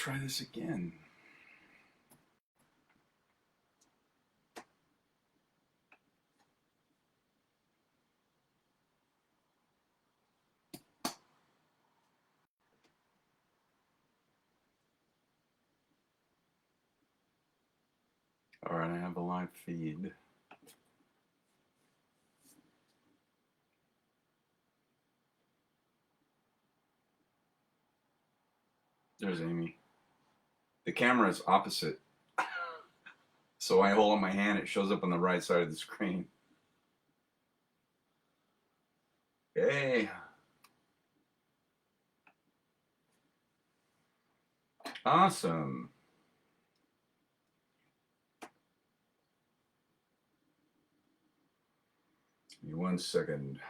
try this again. All right, I have a live feed. There's Amy. The camera is opposite. So I hold on my hand, it shows up on the right side of the screen. Hey. Awesome. Give me 1 second.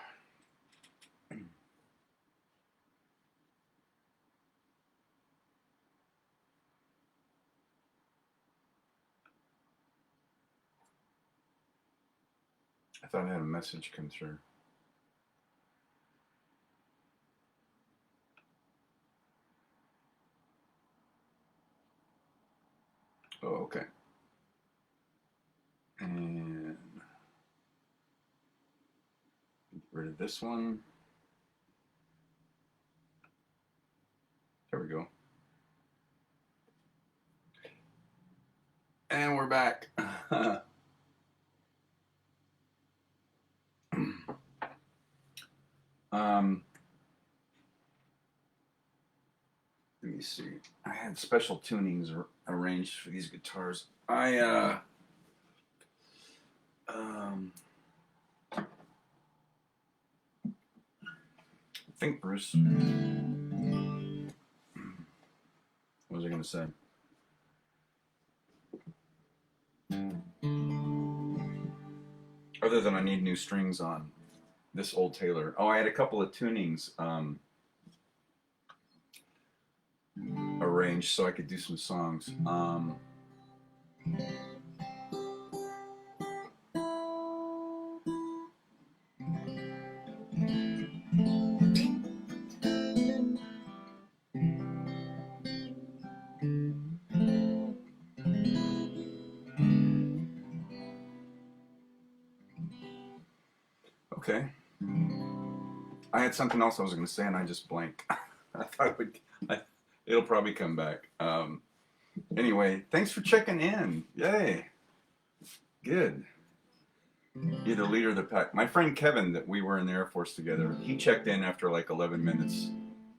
I thought I had a message come through. Oh, okay. And get rid of this one. There we go. And we're back. Let me see. I had special tunings arranged for these guitars. I think, Bruce. What was I going to say? Other than I need new strings on this old Taylor. Oh, I had a couple of tunings arranged so I could do some songs. Okay. I had something else I was going to say and I just blanked. I thought it'll probably come back. Anyway, thanks for checking in. Yay. Good. You're the leader of the pack. My friend Kevin, that we were in the Air Force together, he checked in after like 11 minutes.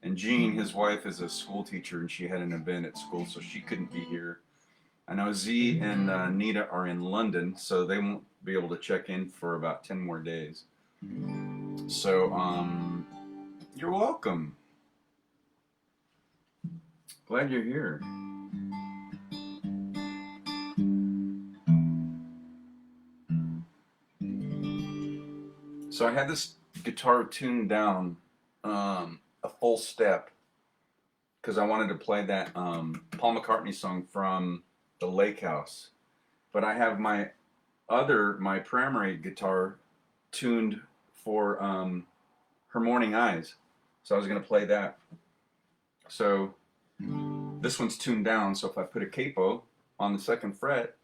And Jean, his wife, is a school teacher and she had an event at school, so she couldn't be here. I know Z and Nita are in London, so they won't be able to check in for about 10 more days. So, you're welcome. Glad you're here. So I had this guitar tuned down a full step because I wanted to play that Paul McCartney song from the Lake House. But I have my primary guitar tuned for Her Morning Eyes. So I was going to play that. So this one's tuned down, so if I put a capo on the 2nd fret,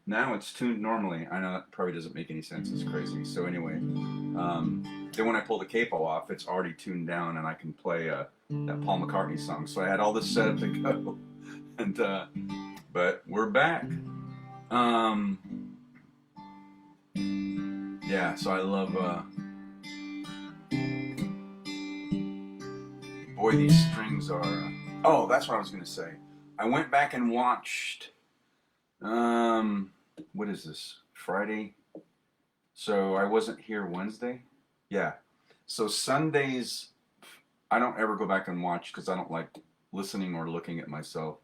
now it's tuned normally. I know that probably doesn't make any sense, it's crazy. So anyway, then when I pull the capo off, it's already tuned down and I can play that Paul McCartney song. So I had all this set up to go. And but we're back. Yeah, so I love boy, these strings are oh, that's what I was gonna say. I went back and watched what is this, Friday? So I wasn't here Wednesday. Yeah, so Sundays I don't ever go back and watch because I don't like listening or looking at myself.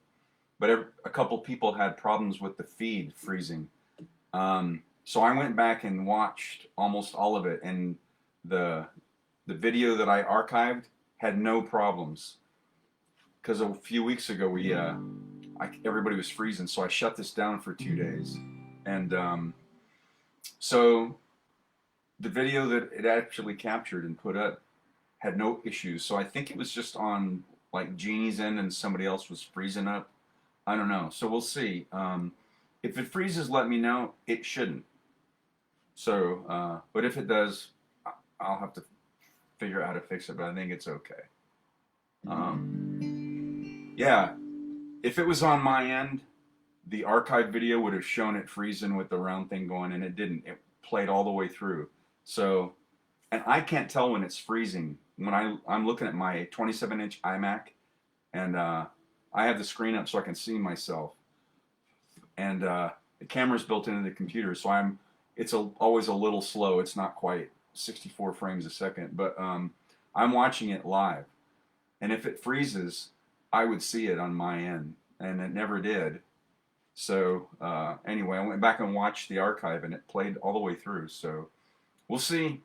But a couple people had problems with the feed freezing. So I went back and watched almost all of it, and the video that I archived had no problems. Because a few weeks ago everybody was freezing, so I shut this down for 2 days, and so the video that it actually captured and put up had no issues. So I think it was just on like Jeannie's end, and somebody else was freezing up. I don't know. So we'll see. If it freezes, let me know. It shouldn't. So, but if it does, I'll have to figure out how to fix it. But I think it's okay. Yeah, if it was on my end, the archive video would have shown it freezing with the round thing going, and it didn't. It played all the way through. So, and I can't tell when it's freezing. When I'm looking at my 27-inch iMac, and I have the screen up so I can see myself, and the camera's built into the computer, so it's always a little slow. It's not quite 64 frames a second, but I'm watching it live, and if it freezes, I would see it on my end, and it never did. So anyway, I went back and watched the archive, and it played all the way through. So we'll see.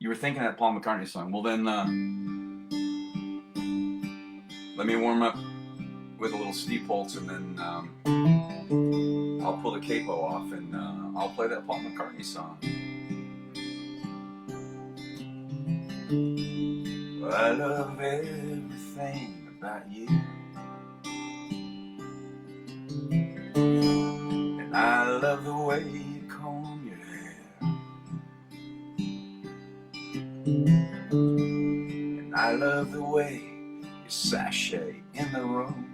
You were thinking that Paul McCartney song. Well, then let me warm up with a little Steve Pulse, and then I'll pull the capo off, and I'll play that Paul McCartney song. Well, I love everything about you, and I love the way you comb your hair, and I love the way you sashay in the room.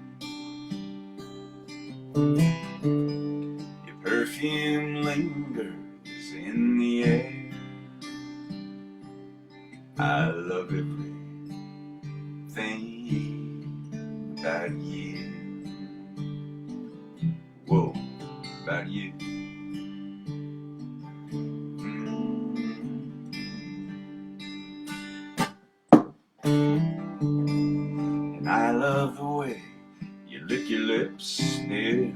Your perfume lingers in the air. I love everything about you. Whoa, about you. And I love the way you lick your lips, dear.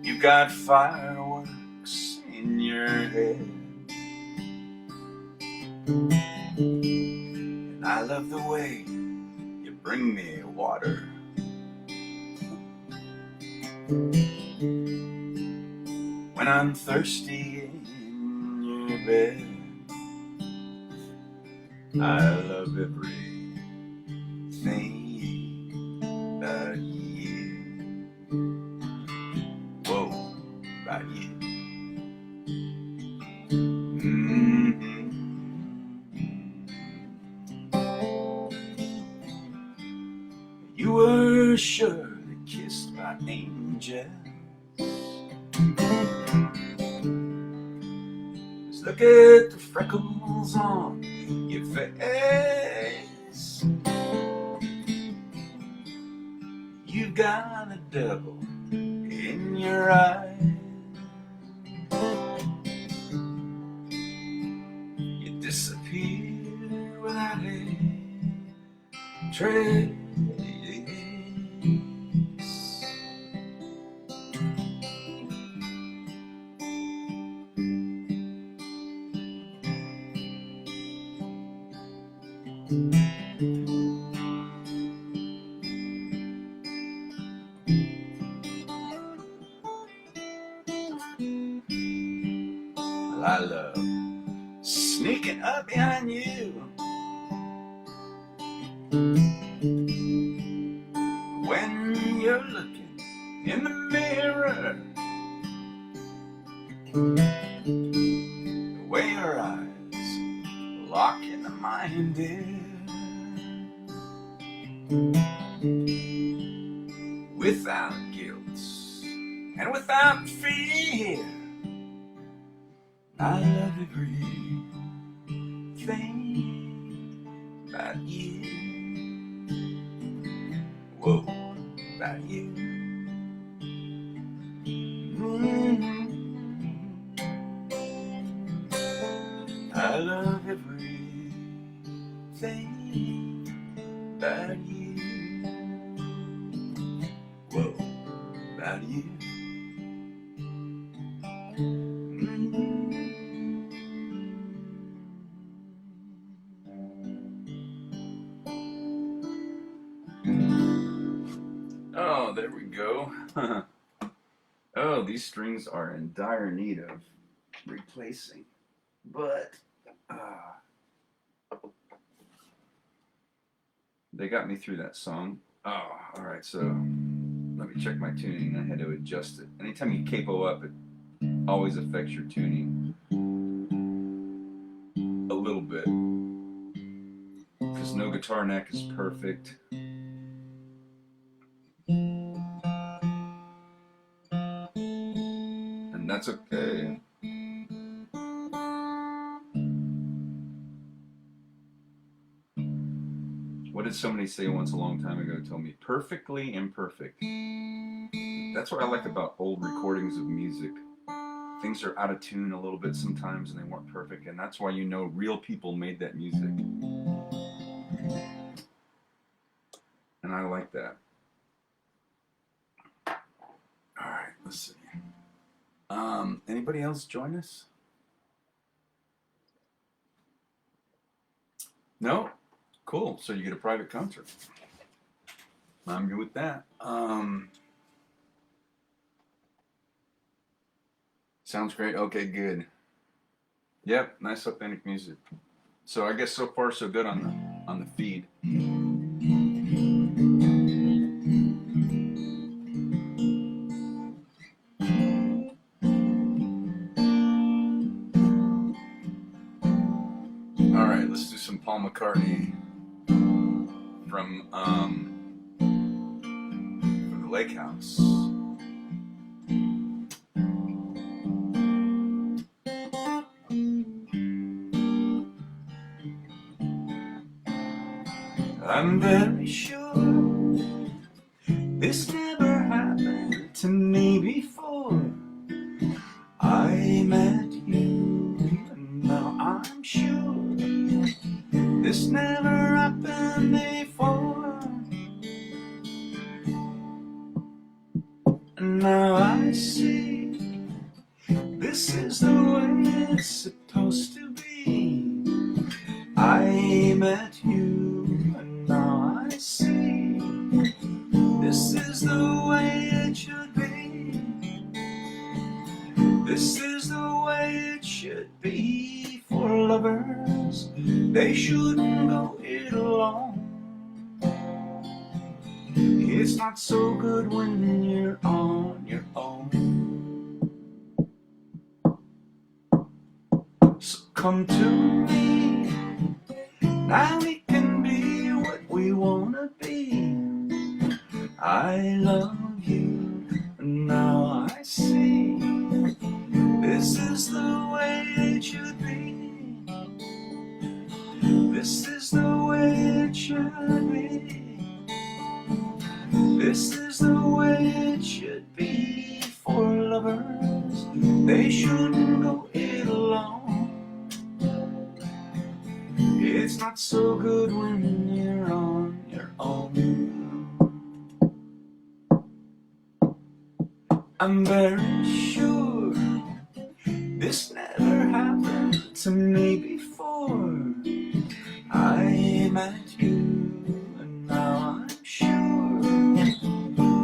You got fireworks in your head. And I love the way you bring me water. When I'm thirsty in your bed. I love everything about you. Whoa, about you. You were surely kissed by angels. Just look at the freckles on your face. You got a devil in your eyes. You disappear without a trace. Well, I love sneaking up behind you when you're looking in the mirror. The way your eyes lock into mine, dear. Without guilt and without fear, I love everything about you. Whoa, about you. I love everything about you. Whoa, about you. Oh, there we go. Oh, these strings are in dire need of replacing. But They got me through that song. Oh, all right. So let me check my tuning. I had to adjust it. Anytime you capo up, it always affects your tuning a little bit because no guitar neck is perfect. And that's okay. What did somebody say once a long time ago? Told me perfectly imperfect. That's what I like about old recordings of music. Things are out of tune a little bit sometimes and they weren't perfect, and that's why you know real people made that music. And I like that. All right, let's see. Anybody else join us? No? Cool. So you get a private concert. I'm good with that. Sounds great. Okay, good. Yep, nice authentic music. So I guess so far so good on the feed. All right, let's do some Paul McCartney from the Lake House. I'm very sure this never happened to me before. I met you, and now I'm sure this never happened before. And now I see this is the way it's supposed to be. I met you, and now I see this is the way it should be. This is the way it should be for lovers. They shouldn't go it alone. It's not so good when you're on your own. So come to me, now we can be what we wanna be. I love you, and now I see this is the way it should be. This is the way it should be. This is the way it should be for lovers. They shouldn't go it alone. It's not so good when you're on your own. I'm very sure this never happened to me before. I met you, and now I'm sure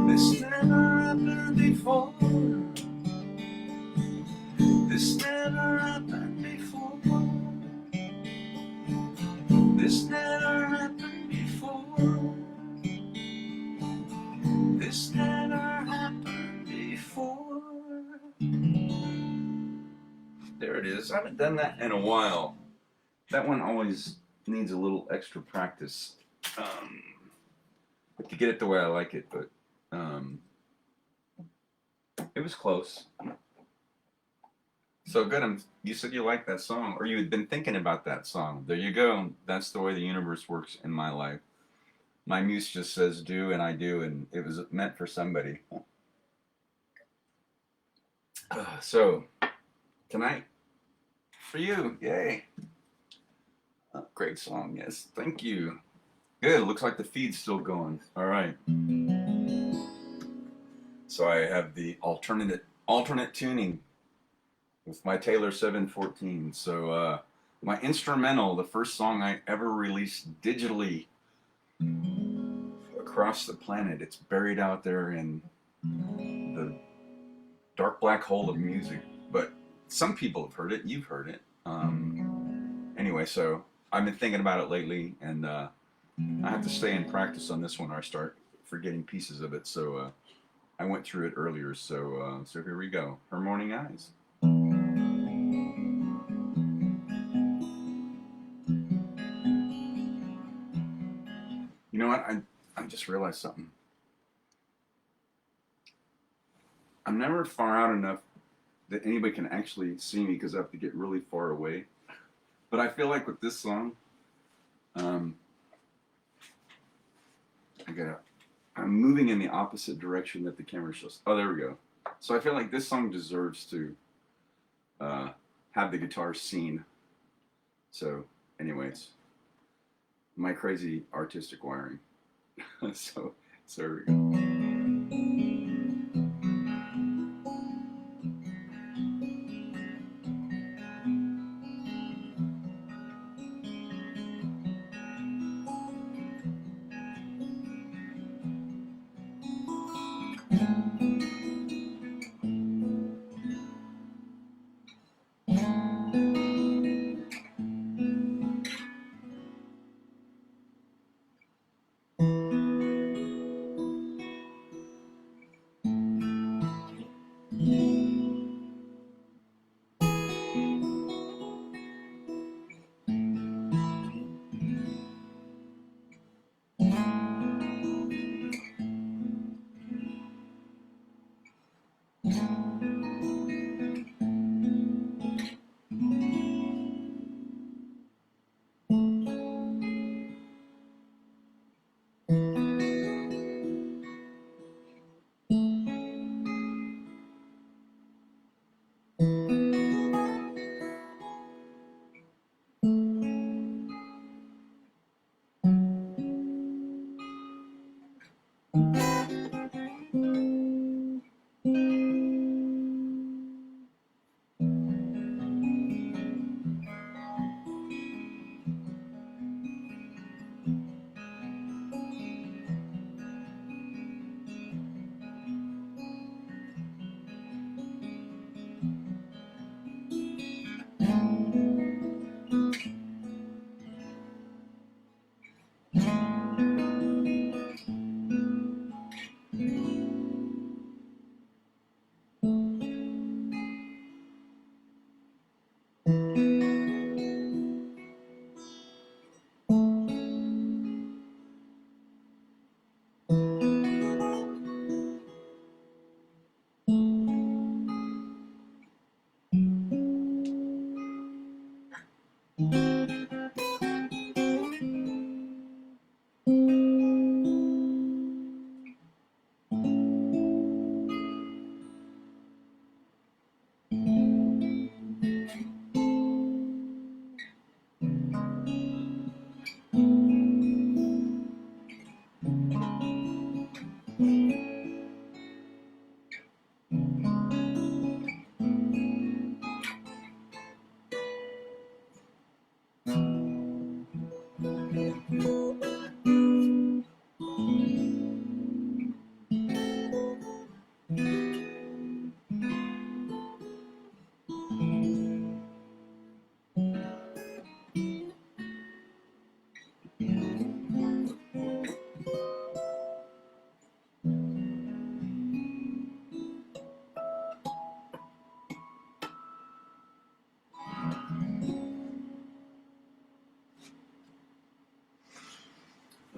this never happened before. This never happened before. This never happened before. This never happened before. There it is. I haven't done that in a while. That one always needs a little extra practice to get it the way I like it, but it was close. So good. You said you liked that song, or you had been thinking about that song. There you go. That's the way the universe works in my life. My muse just says do, and I do, and it was meant for somebody. So, tonight, for you, yay. Great song, yes. Thank you. Good, looks like the feed's still going. All right. So I have the alternate tuning with my Taylor 714. So my instrumental, the first song I ever released digitally across the planet. It's buried out there in the dark black hole of music, but some people have heard it. You've heard it. Anyway, so I've been thinking about it lately, and I have to stay in practice on this one or I start forgetting pieces of it. So I went through it earlier. So here we go. Her Morning Eyes. You know what? I just realized something. I'm never far out enough that anybody can actually see me because I have to get really far away. But I feel like with this song, um, I'm moving in the opposite direction that the camera shows. Oh, there we go. So I feel like this song deserves to have the guitar seen. So, anyways, my crazy artistic wiring. so there we go.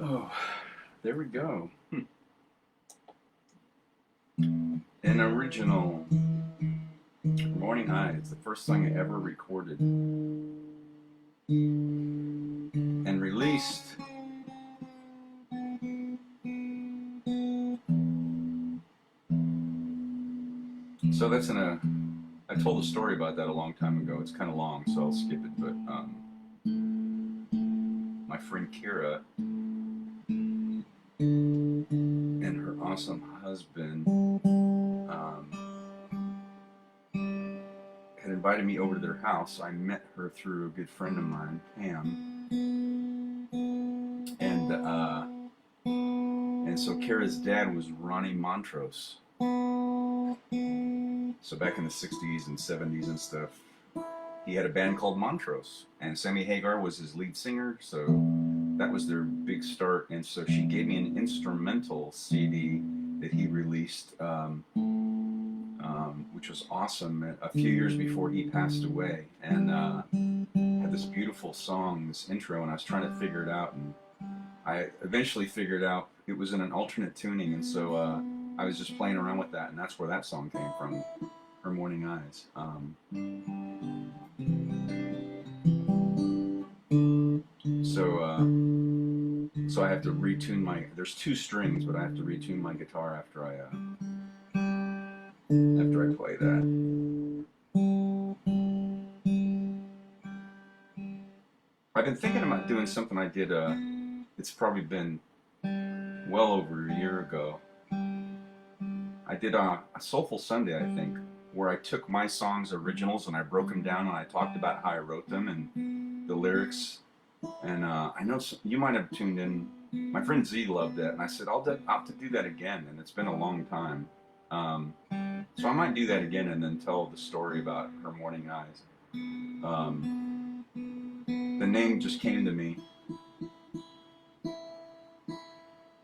Oh, there we go. An original Morning Eyes, the first song I ever recorded and released. So that's I told a story about that a long time ago. It's kind of long, so I'll skip it. But my friend Kira and her awesome husband had invited me over to their house. I met her through a good friend of mine, Pam, and so Kira's dad was Ronnie Montrose. So back in the 60s and 70s and stuff, he had a band called Montrose, and Sammy Hagar was his lead singer. So that was their big start, and so she gave me an instrumental CD that he released, which was awesome. A few years before he passed away, and had this beautiful song, this intro, and I was trying to figure it out, and I eventually figured out it was in an alternate tuning, and so I was just playing around with that, and that's where that song came from, Her Morning Eyes. So I have to retune my. There's two strings, but I have to retune my guitar after I play that. I've been thinking about doing something I did. It's probably been well over a year ago. I did a Soulful Sunday, I think, where I took my songs originals and I broke them down and I talked about how I wrote them and the lyrics. And I know you might have tuned in. My friend Z loved that, and I said I'll have to do that again. And it's been a long time, so I might do that again and then tell the story about Her Morning Eyes. The name just came to me.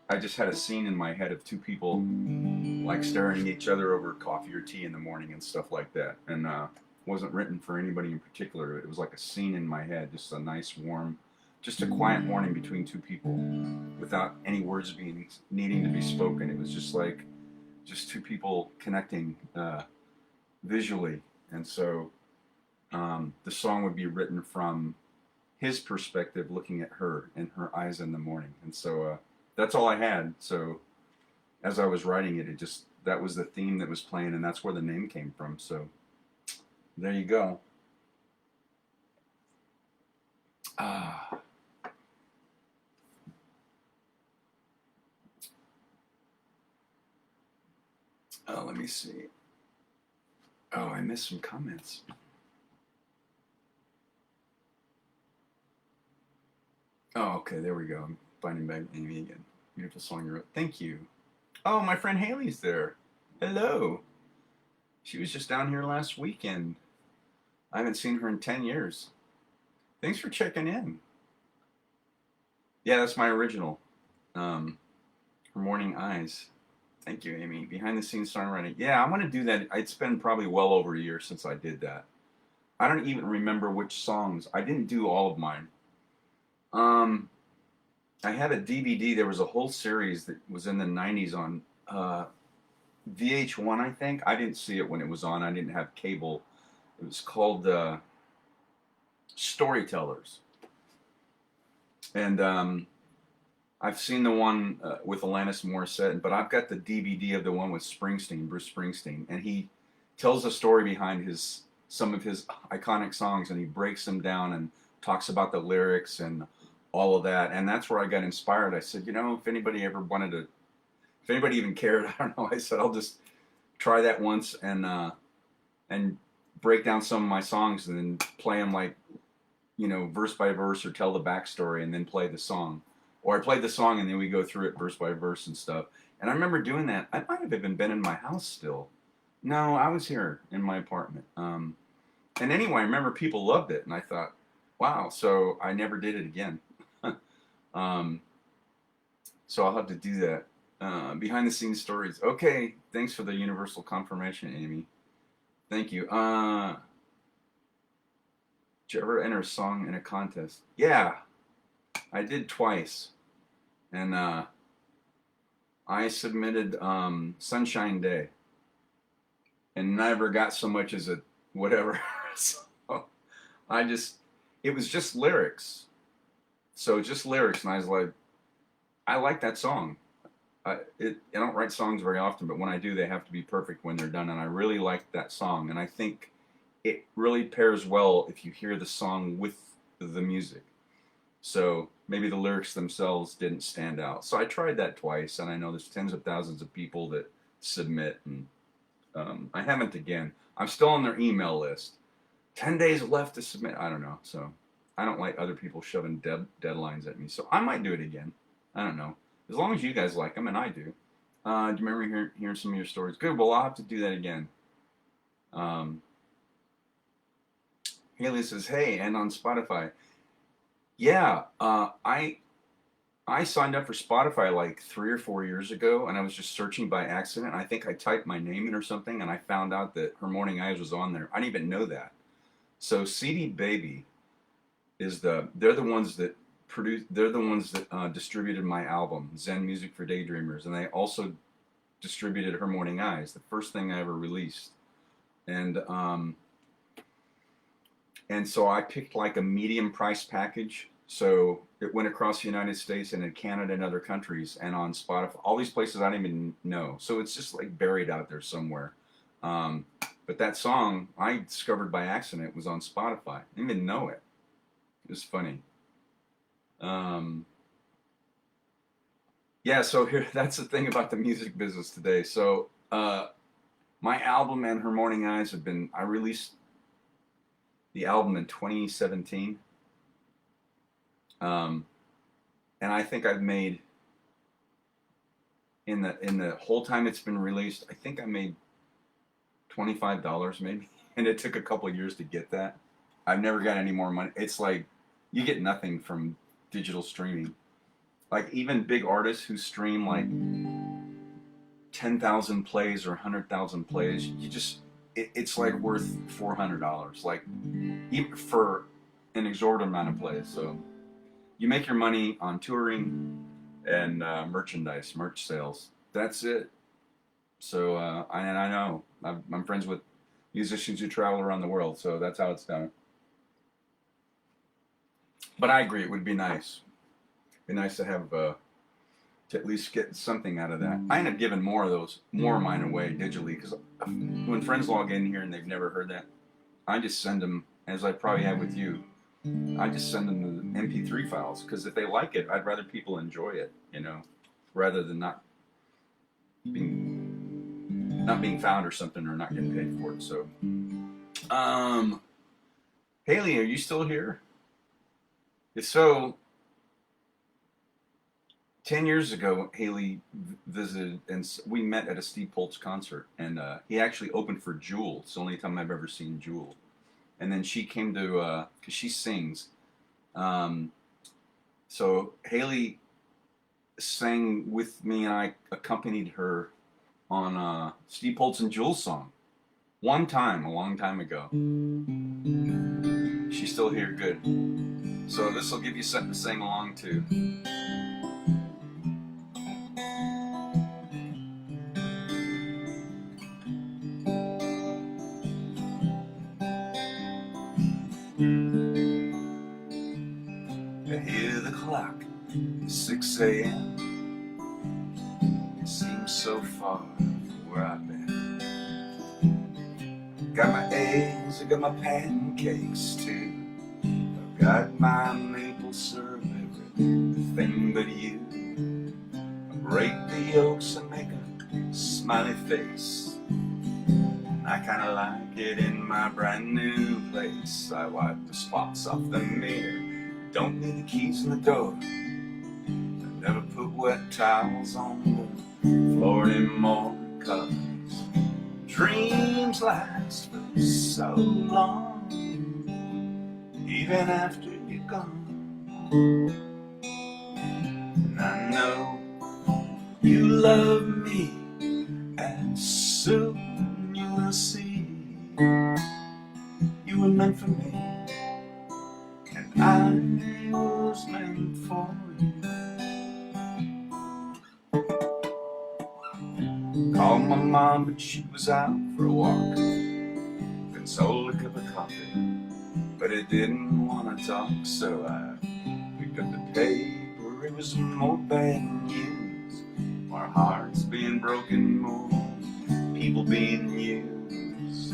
I just had a scene in my head of two people like staring at each other over coffee or tea in the morning and stuff like that. And wasn't written for anybody in particular. It was like a scene in my head, just a nice, warm, just a quiet morning between two people without any words needing to be spoken. It was just like just two people connecting visually. And so the song would be written from his perspective, looking at her and her eyes in the morning. And so that's all I had. So as I was writing it, that was the theme that was playing, and that's where the name came from. So there you go. Let me see. Oh, I missed some comments. Oh, okay, there we go. I'm finding back Amy again. Beautiful song you wrote. Thank you. Oh, my friend Haley's there. Hello. She was just down here last weekend. I haven't seen her in 10 years. Thanks for checking in. Yeah, that's my original. Her Morning Eyes. Thank you, Amy. Behind the scenes songwriting. Yeah, I want to do that. It's been probably well over a year since I did that. I don't even remember which songs. I didn't do all of mine. I had a DVD. There was a whole series that was in the 90s on VH1, I think. I didn't see it when it was on. I didn't have cable. It was called Storytellers. And I've seen the one with Alanis Morissette, but I've got the DVD of the one with Springsteen, Bruce Springsteen, and he tells the story behind some of his iconic songs, and he breaks them down and talks about the lyrics and all of that. And that's where I got inspired. I said, if anybody ever wanted to, if anybody even cared, I don't know. I said I'll just try that once and break down some of my songs and then play them like, verse by verse, or tell the backstory and then play the song. Or I played the song and then we go through it verse by verse and stuff. And I remember doing that. I might have even been in my house still. No, I was here in my apartment. And anyway, I remember people loved it, and I thought, wow. So I never did it again. So I'll have to do that. Behind the scenes stories. Okay, thanks for the universal confirmation, Amy. Thank you. Did you ever enter a song in a contest? Yeah, I did twice. And I submitted Sunshine Day and never got so much as a whatever. So it was just lyrics. So just lyrics, and I was like, I like that song. I don't write songs very often, but when I do, they have to be perfect when they're done, and I really liked that song, and I think it really pairs well if you hear the song with the music. So maybe the lyrics themselves didn't stand out. So I tried that twice, and I know there's tens of thousands of people that submit, and I haven't again. I'm still on their email list. 10 days left to submit. I don't know. So I don't like other people shoving deadlines at me. So I might do it again. I don't know. As long as you guys like them, and I do. Do you remember hearing some of your stories? Good. Well, I'll have to do that again. Haley says, hey, and on Spotify. Yeah, I signed up for Spotify like 3 or 4 years ago, and I was just searching by accident. I think I typed my name in or something, and I found out that Her Morning Eyes was on there. I didn't even know that. So CD Baby is they're the ones that distributed my album Zen Music for Daydreamers, and they also distributed Her Morning Eyes, the first thing I ever released. And so I picked like a medium price package. So it went across the United States and in Canada and other countries, and on Spotify, all these places I didn't even know. So it's just like buried out there somewhere. But that song I discovered by accident was on Spotify. I didn't even know it. It was funny. Yeah, so here, that's the thing about the music business today. So my album and Her Morning Eyes I released the album in 2017. And I think I've made, in the whole time it's been released, I think I made $25 maybe. And it took a couple of years to get that. I've never got any more money. It's like, you get nothing from digital streaming. Like even big artists who stream like 10,000 plays or 100,000 plays, it's like worth $400, like even for an exorbitant amount of plays. So you make your money on touring and merchandise, merch sales. That's it. So I know I'm friends with musicians who travel around the world, so that's how it's done. But I agree, it would be nice. Be nice to have to at least get something out of that. I end up giving more of mine away digitally, because when friends log in here and they've never heard that, I just send them, as I probably have with you, I just send them the MP3 files, because if they like it, I'd rather people enjoy it, rather than not being found or something, or not getting paid for it. So, Haley, are you still here? If so, 10 years ago, Haley visited, and we met at a Steve Poltz concert, and he actually opened for Jewel. It's the only time I've ever seen Jewel. And then she came to, because she sings. So Haley sang with me, and I accompanied her on Steve Poltz and Jewel song. One time, a long time ago. She's still here, good. So this will give you something to sing along to. I hear the clock, 6 a.m. It seems so far from where I've been. Got my eggs, I got my pancakes too. I've got my maple syrup, everything but you. I break the yolks and make a smiley face. I kinda like it in my brand new place. I wipe the spots off the mirror, don't need the keys in the door. I never put wet towels on the floor anymore, 'cause dreams last for so long, even after you're gone. And I know you love me, and soon you will see you were meant for me, and I was meant for you. Called my mom, but she was out for a walk. Consoled a cup of coffee, but it didn't want to talk. So I picked up the paper. It was more bad news, more hearts being broken, more people being used.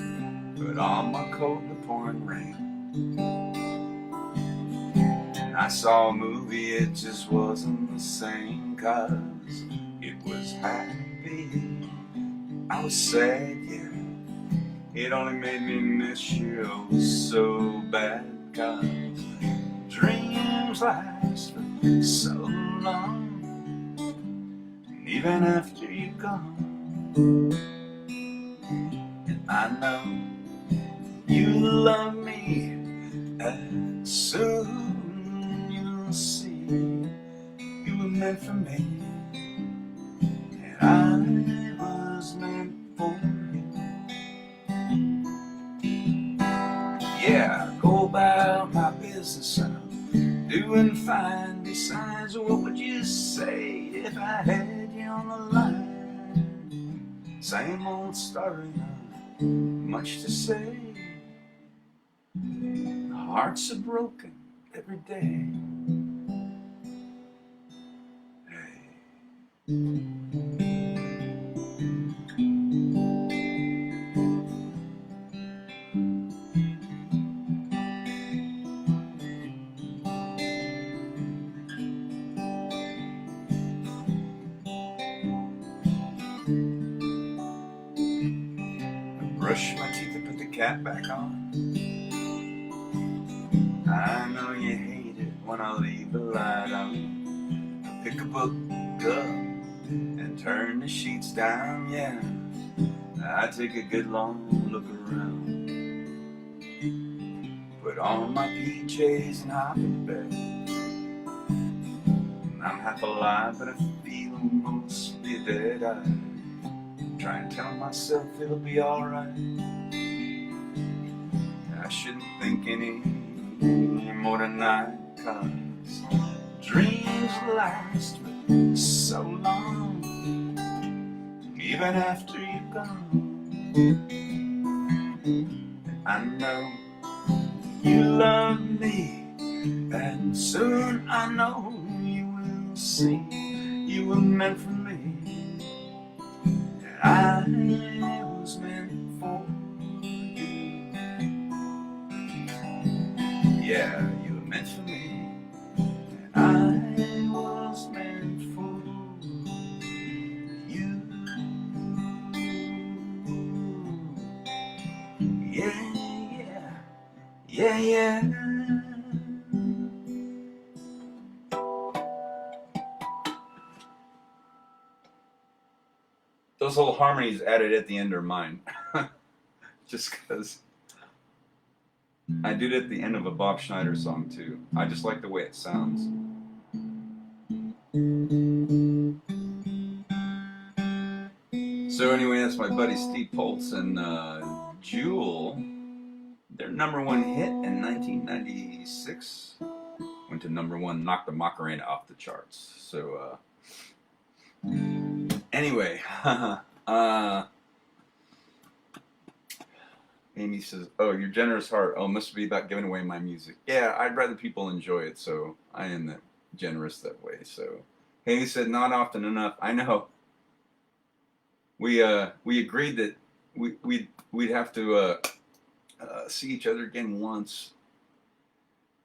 But on my coat the pouring rain, and I saw a movie, it just wasn't the same, 'cause it was happy. I was sad, yeah. It only made me miss you oh so bad, 'cause dreams last for so long, and even after you're gone. And I know you love me, and soon you'll see you were meant for me, and I was meant for you. Yeah, I go about my business and I'm doing fine. Besides, what would you say if I had you on the line? Same old story, not much to say. Hearts are broken every day. Brush my teeth and put the cap back on. I know you hate it when I leave the light on. I pick a book up and turn the sheets down, yeah. I take a good long look around. Put on my PJs and hop in bed. I'm half alive, but I feel mostly dead. I try and tell myself it'll be alright. I shouldn't think any more tonight, 'cause dreams last for so long, even after you're gone. I know you love me, and soon I know you will see you were meant for me, and I was meant for you. Yeah, you were meant for me, and I was meant for you. Yeah, yeah, yeah, yeah. Those little harmonies added at the end are mine. Just because I did it at the end of a Bob Schneider song too. I just like the way it sounds. So anyway, that's my buddy Steve Poltz and Jewel. Their #1 hit in 1996 went to #1, knocked the Macarena off the charts. So anyway, Amy says, "Oh, your generous heart. Oh, must be about giving away my music. Yeah, I'd rather people enjoy it, so I am that generous that way." So Amy said, "Not often enough." I know. We agreed that we'd have to see each other again once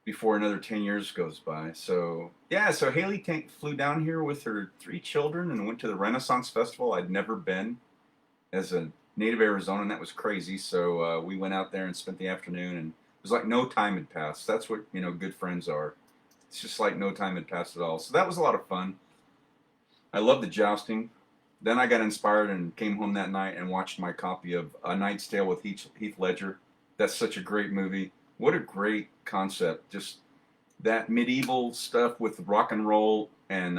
before another 10 years goes by. So yeah, so Haley flew down here with her 3 children and went to the Renaissance Festival. I'd never been as a native Arizonan. That was crazy. So we went out there and spent the afternoon, and it was like no time had passed. That's what, good friends are. It's just like no time had passed at all. So that was a lot of fun. I love the jousting. Then I got inspired and came home that night and watched my copy of A Knight's Tale with Heath Ledger. That's such a great movie. What a great concept. Just that medieval stuff with rock and roll and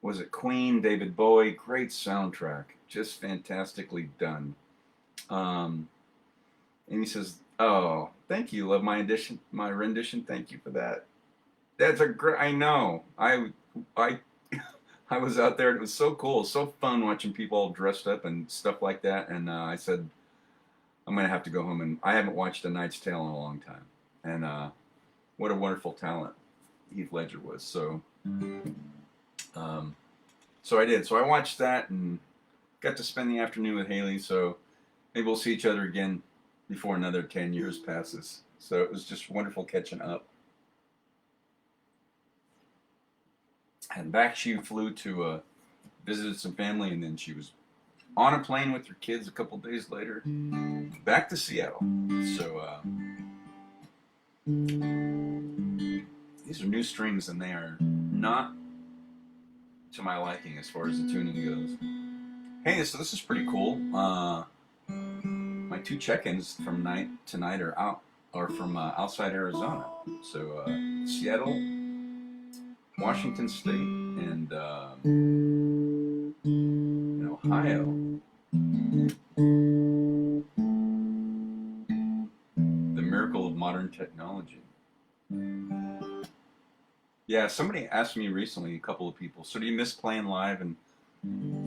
was it Queen, David Bowie? Great soundtrack. Just fantastically done. And he says, "Oh, thank you. Love my rendition. Thank you for that." That's a great. I know. I I was out there. It was so cool, so fun watching people all dressed up and stuff like that. And I said, I'm gonna have to go home, and I haven't watched A Knight's Tale in a long time. And what a wonderful talent Heath Ledger was. So, so I did. So I watched that and got to spend the afternoon with Haley. So maybe we'll see each other again before another 10 years passes. So it was just wonderful catching up. And back she flew to visit some family, and then she was on a plane with her kids a couple days later back to Seattle. So these are new strings, and they are not to my liking as far as the tuning goes. Hey, so this is pretty cool. My 2 check-ins from tonight are from outside Arizona. So Seattle, Washington State and in Ohio. The miracle of modern technology. Yeah, somebody asked me recently, a couple of people, so do you miss playing live? And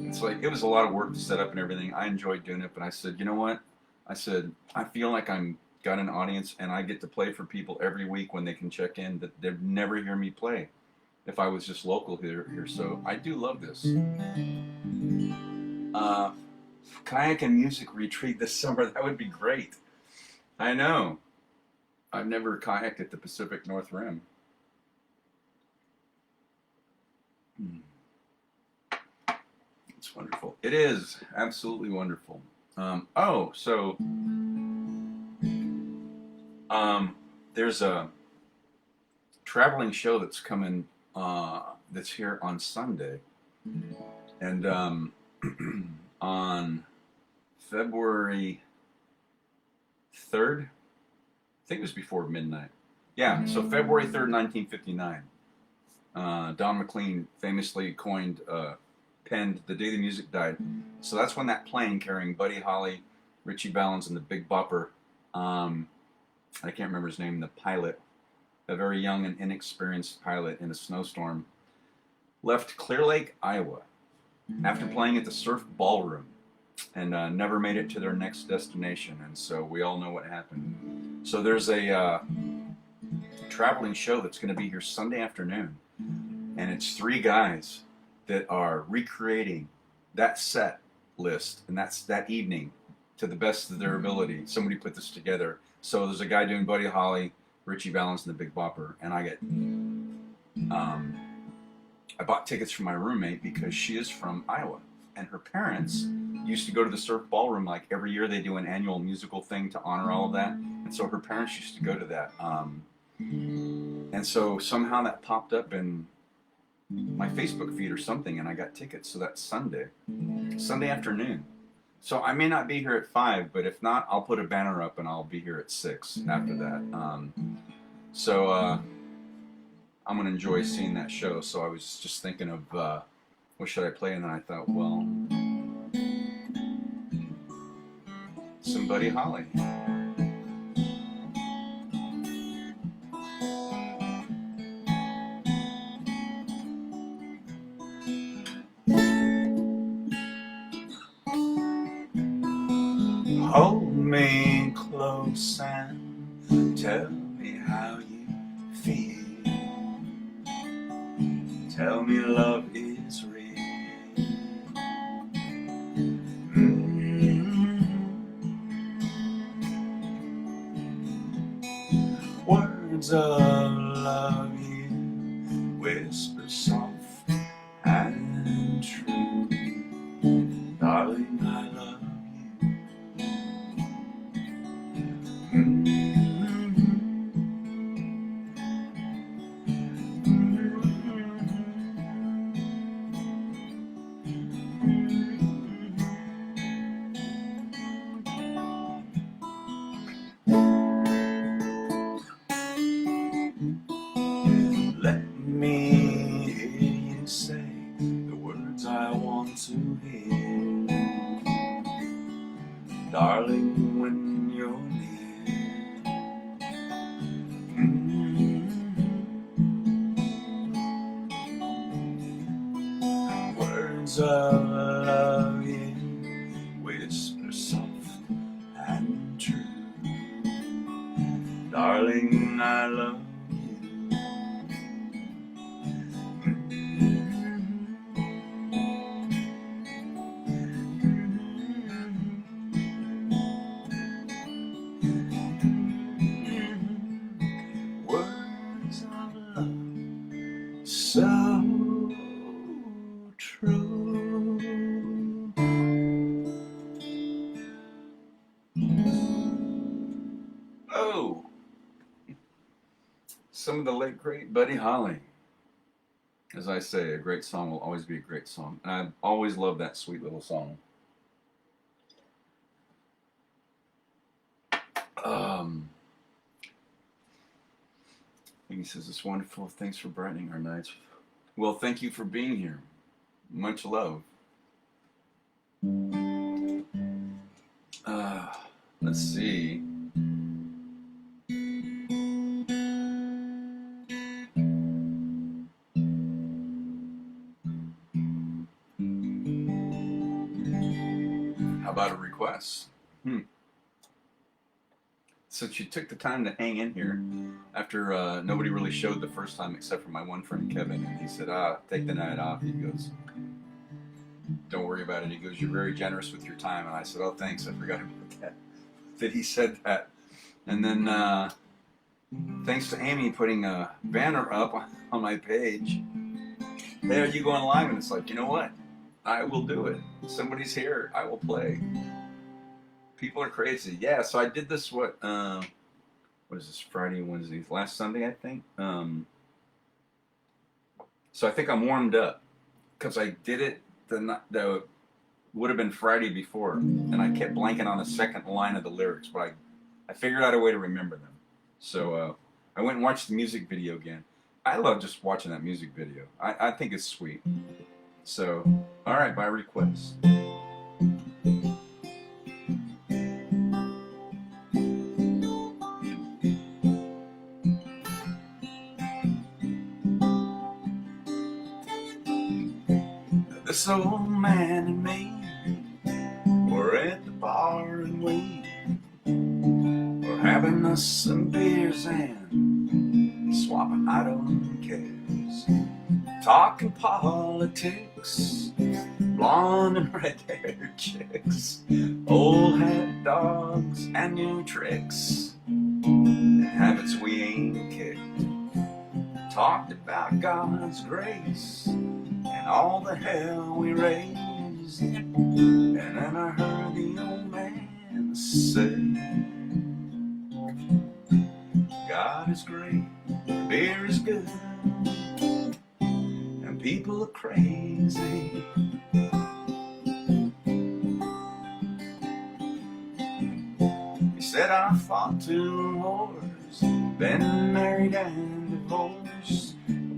it's like, it was a lot of work to set up and everything. I enjoyed doing it, but I said, you know what? I said, I feel like I'm got an audience and I get to play for people every week when they can check in that they'd never hear me play if I was just local here. So I do love this. Uh, Kayak and music retreat this summer. That would be great. I know. I've never kayaked at the Pacific North Rim. It's wonderful. It is absolutely wonderful. So there's a traveling show that's coming. That's here on Sunday, and on February 3rd, I think it was before midnight. Yeah, so February 3rd, 1959. Don McLean famously penned "The Day the Music Died." So that's when that plane carrying Buddy Holly, Ritchie Valens, and the Big Bopper, I can't remember his name, the pilot, a very young and inexperienced pilot in a snowstorm, left Clear Lake, Iowa, after playing at the Surf Ballroom, and never made it to their next destination. And so we all know what happened. So there's a traveling show that's going to be here Sunday afternoon, and it's three guys that are recreating that set list and that's that evening to the best of their ability. Somebody put this together. So there's a guy doing Buddy Holly, Ritchie Valens, and the Big Bopper, and I bought tickets for my roommate because she is from Iowa, and her parents used to go to the Surf Ballroom like every year. They do an annual musical thing to honor all of that, and so her parents used to go to that. And so somehow that popped up in my Facebook feed or something, and I got tickets. So that's Sunday afternoon. So I may not be here at 5, but if not, I'll put a banner up and I'll be here at 6 after that. I'm going to enjoy seeing that show. So I was just thinking of what should I play, and then I thought, well, some Buddy Holly. Hold me close and tell me how you feel. Tell me love is real. Words of love you whisper soft and true. Darling, I love Let me hear you say the words I want to hear, darling, when you're near. Words of love you whisper soft and true, darling, I love you. Words of love, so true. Oh, some of the late great Buddy Holly. As I say, a great song will always be a great song, and I've always loved that sweet little song. He says, it's wonderful. Thanks for brightening our nights Well, thank you for being here. Much love. Uh, let's see. How about a request? Since you took the time to hang in here after nobody really showed the first time except for my one friend Kevin, and he said, take the night off. He goes, don't worry about it. He goes, you're very generous with your time. And I said, oh, thanks. I forgot about that he said that. And then thanks to Amy putting a banner up on my page. Hey, are you going live? And it's like, you know what? I will do it. Somebody's here. I will play. People are crazy. Yeah, so I did this, what is this, Friday, Wednesday, last Sunday, I think. So I think I'm warmed up because I did it the would have been Friday before, and I kept blanking on the second line of the lyrics, but I figured out a way to remember them. So I went and watched the music video again. I love just watching that music video. I think it's sweet. So, all right, by request. This old man and me were at the bar and we were having us some beers and swapping ideas, talking politics, blonde and red-haired chicks, old hat dogs and new tricks, and habits we ain't kicked. Talked about God's grace and all the hell we raised. And then I heard the old man say, God is great, beer is good, and people are crazy. He said I fought 2 wars, been married and divorced.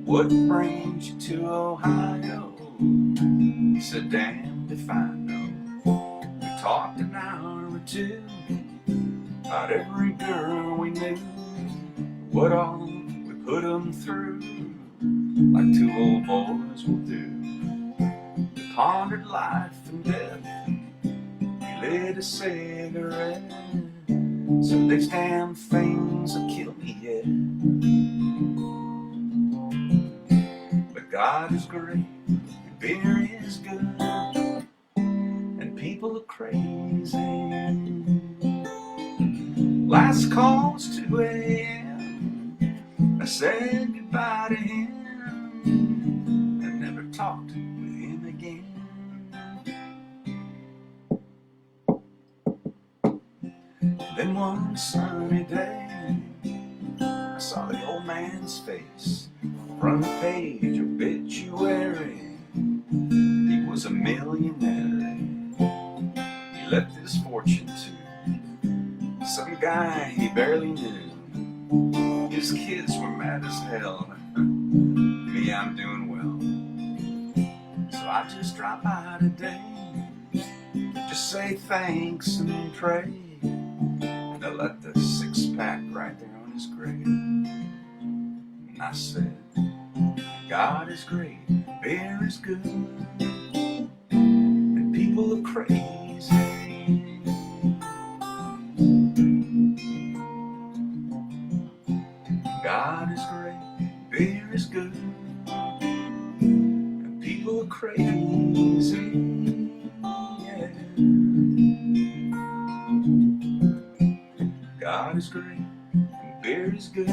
What brings you to Ohio? He said, damned if I know. We talked an hour or 2 about every girl we knew, what all we put them through, like 2 old boys will do. We pondered life and death, we lit a cigarette, said these damn things will kill me yet. God is great, and beer is good, and people are crazy. Last call was 2 a.m. I said goodbye to him and never talked with him again. Then one sunny day, I saw the old man's face, front page obituary. He was a millionaire. He left his fortune to some guy he barely knew. His kids were mad as hell. Me, I'm doing well. So I just dropped by today, just say thanks and pray. And I left the 6-pack right there on his grave. And I said, God is great, beer is good, and people are crazy. God is great, beer is good, and people are crazy. Yeah. God is great, and beer is good.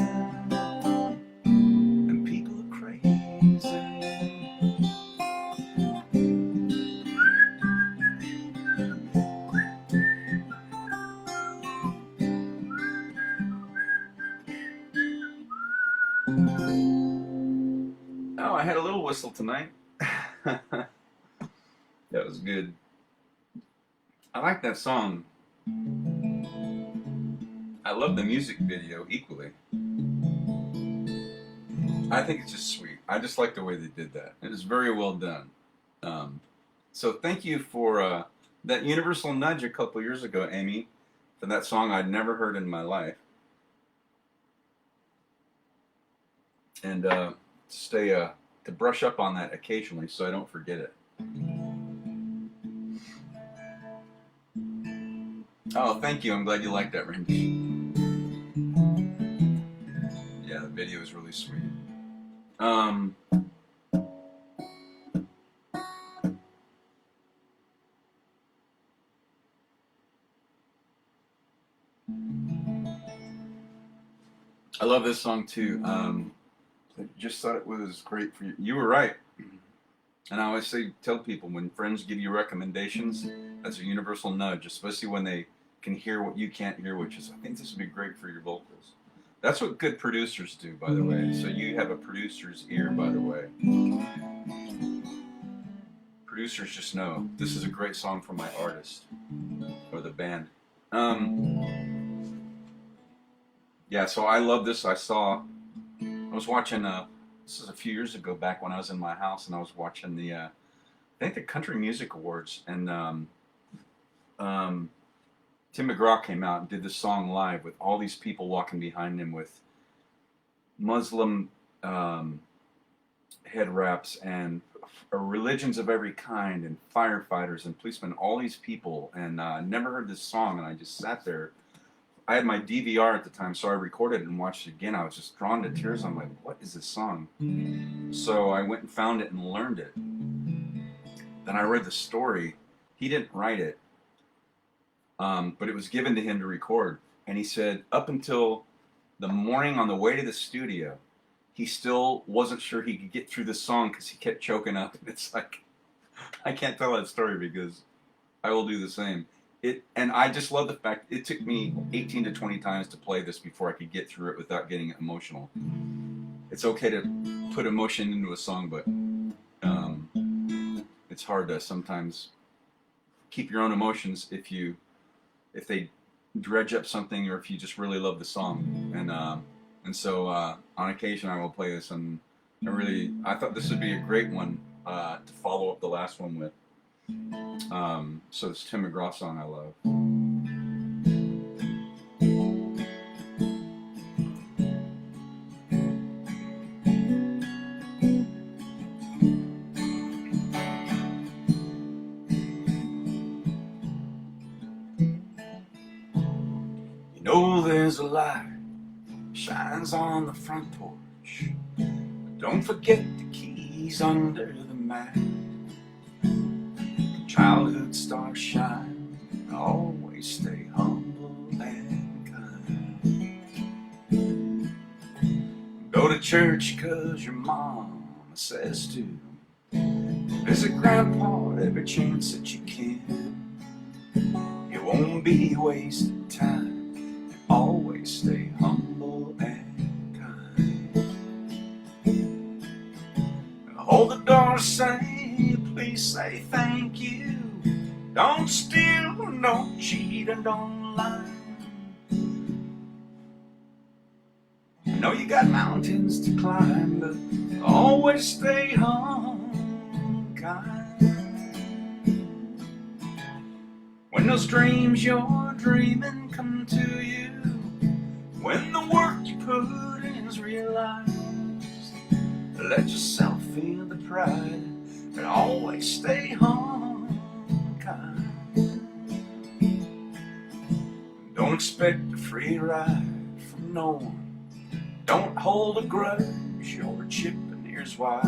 Oh, I had a little whistle tonight. That was good. I like that song. I love the music video equally. I think it's just sweet. I just like the way they did that. It is very well done. So thank you for that universal nudge a couple years ago, Amy, for that song I'd never heard in my life. And to brush up on that occasionally so I don't forget it. Oh, thank you. I'm glad you liked that rendition. Yeah, the video is really sweet. I love this song too. I just thought it was great for you. You were right. And I always tell people, when friends give you recommendations, that's a universal nudge, especially when they can hear what you can't hear, which is, I think this would be great for your vocals. That's what good producers do, by the way. So you have a producer's ear, by the way. Producers just know this is a great song for my artist or the band. Yeah, so I love this. I was watching, this is a few years ago, back when I was in my house, and I was watching I think the Country Music Awards, and Tim McGraw came out and did this song live with all these people walking behind him with Muslim head wraps and religions of every kind and firefighters and policemen, all these people, and I never heard this song, and I just sat there. I had my DVR at the time, so I recorded it and watched it again. I was just drawn to tears. I'm like, what is this song? So I went and found it and learned it. Then I read the story. He didn't write it, but it was given to him to record. And he said up until the morning on the way to the studio, he still wasn't sure he could get through the song because he kept choking up. And it's like, I can't tell that story because I will do the same. And I just love the fact it took me 18 to 20 times to play this before I could get through it without getting emotional. It's okay to put emotion into a song, but it's hard to sometimes keep your own emotions if they dredge up something, or if you just really love the song. And so on occasion I will play this, and I thought this would be a great one to follow up the last one with. So it's Tim McGraw song I love. You know there's a light shines on the front porch. Don't forget the keys under the mat. Childhood stars shine, always stay humble and kind. Go to church 'cause your mama says to. Visit grandpa every chance that you can. It won't be wasted time, and always stay humble and kind. Hold the door, say, please say thank you. Don't steal, don't cheat, and don't lie. I know you got mountains to climb, but always stay humble and kind. When those dreams you're dreaming come to you, when the work you put in is realized, let yourself feel the pride and always stay humble and kind. Don't expect a free ride from no one. Don't hold a grudge or a chip, and here's why.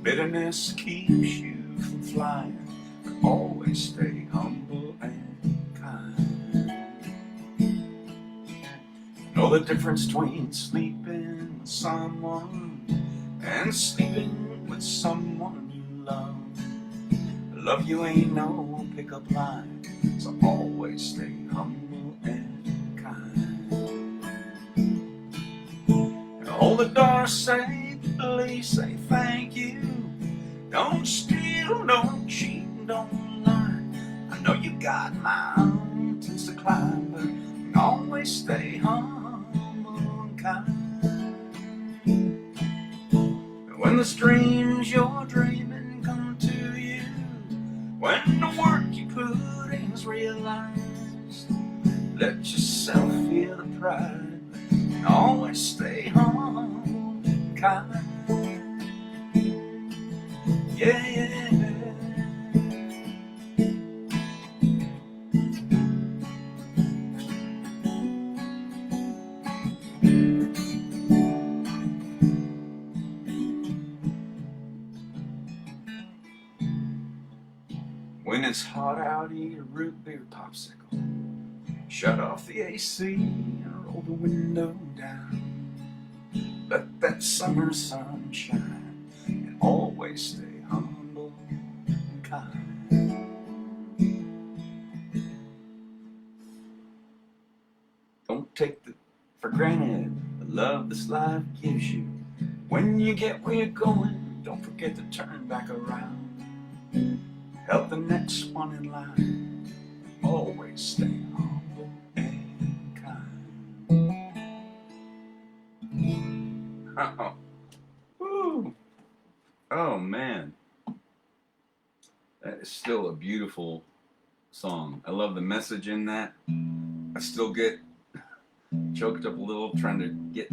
Bitterness keeps you from flying, but always stay humble and kind. Know the difference between sleeping with someone and sleeping with someone you love. Love you ain't no pickup line, so always stay humble and kind. And hold the door, say please, say thank you. Don't steal, don't cheat, don't lie. I know you got mountains to climb, but always stay humble and kind. the dreams you're dreaming come to you, when the work you put in is realized, let yourself feel the pride, and always stay humble and kind. Yeah, yeah. When it's hot out, eat a root beer popsicle. Shut off the AC and roll the window down. Let that summer sun shine and always stay humble and kind. Don't take for granted the love this life gives you. When you get where you're going, don't forget to turn back around. Help the next one in line. Always stay humble and kind. Oh, woo. Oh man, that is still a beautiful song. I love the message in that. I still get choked up a little trying to get